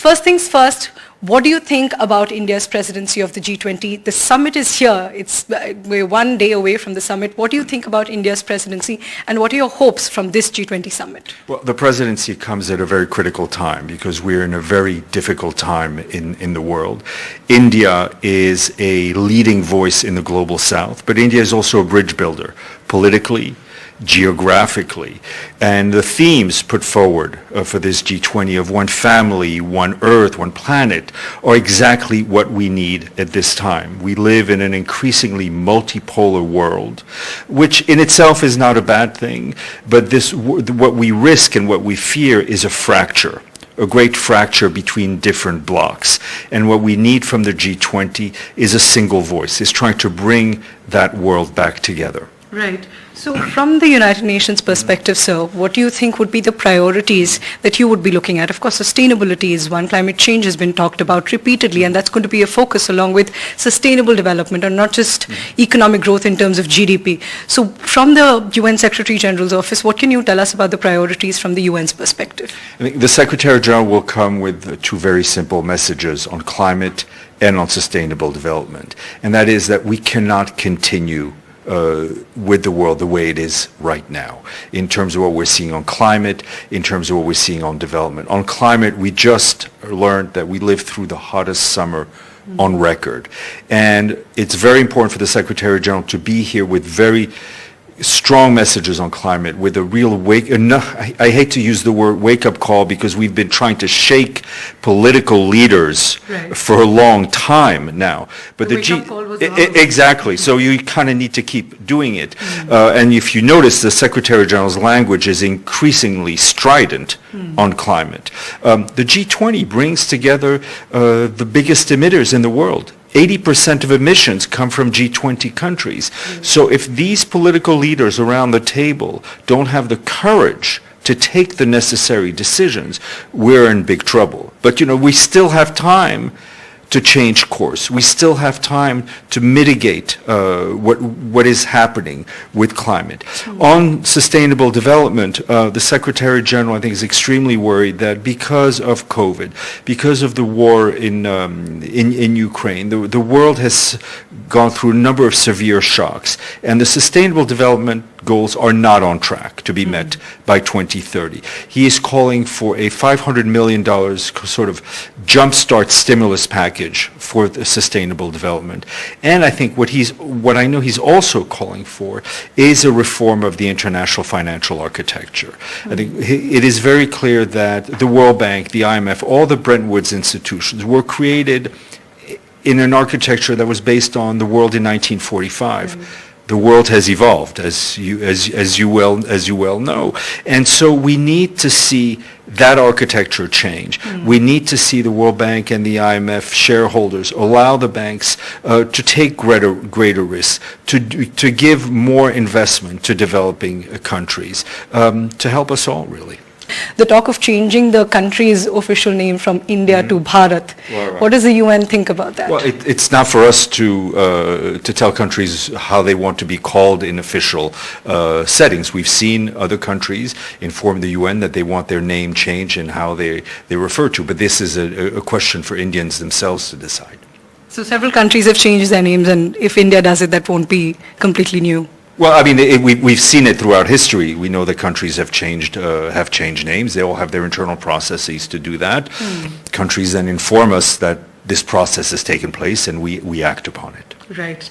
First things first, what do you think about India's presidency of the G20? The summit is here. We're 1 day away from the summit. What do you think about India's presidency, and what are your hopes from this G20 summit? Well, the presidency comes at a very critical time because we're in a very difficult time in the world. India is a leading voice in the global south, but India is also a bridge builder politically, geographically, and the themes put forward for this G20 of one family, one earth, one planet are exactly what we need at this time. We live in an increasingly multipolar world, which in itself is not a bad thing, but what we risk and what we fear is a great fracture between different blocks. And what we need from the G20 is a single voice, is trying to bring that world back together. Right. So from the United Nations perspective, sir, what do you think would be the priorities that you would be looking at? Of course, sustainability is one. Climate change has been talked about repeatedly, and that's going to be a focus along with sustainable development and not just economic growth in terms of GDP. So from the UN Secretary General's office, what can you tell us about the priorities from the UN's perspective? I think the Secretary General will come with two very simple messages on climate and on sustainable development. And that is that we cannot continue with the world the way it is right now, in terms of what we're seeing on climate, in terms of what we're seeing on development. On climate, we just learned that we lived through the hottest summer on record. And it's very important for the Secretary General to be here with very strong messages on climate, with a real I hate to use the word wake-up call because we've been trying to shake political leaders for a long time now. But the wake-up call was exactly. So you kind of need to keep doing it. And if you notice, the Secretary General's language is increasingly strident on climate. The G20 brings together the biggest emitters in the world. 80% of emissions come from G20 countries. So if these political leaders around the table don't have the courage to take the necessary decisions, we're in big trouble. But, we still have time to change course. We still have time to mitigate what is happening with climate. On sustainable development, the Secretary General, I think, is extremely worried that because of COVID, because of the war in Ukraine, the world has gone through a number of severe shocks, and the sustainable development goals are not on track to be met by 2030. He is calling for a $500 million sort of jumpstart stimulus package for the sustainable development. And I think what I know he's also calling for is a reform of the international financial architecture. I think it is very clear that the World Bank, the IMF, all the Bretton Woods institutions were created in an architecture that was based on the world in 1945. The world has evolved, as you well know, and so we need to see that architecture change. We need to see the World Bank and the IMF shareholders allow the banks to take greater risks, to give more investment to developing countries, to help us all, really. The talk of changing the country's official name from India to Bharat. Right. What does the UN think about that? Well, it's not for us to tell countries how they want to be called in official settings. We've seen other countries inform the UN that they want their name changed and how they refer to, but this is a question for Indians themselves to decide. So several countries have changed their names, and if India does it, that won't be completely new. Well, I mean, we've seen it throughout history. We know that countries have changed names. They all have their internal processes to do that. Countries then inform us that this process has taken place, and we act upon it. Right.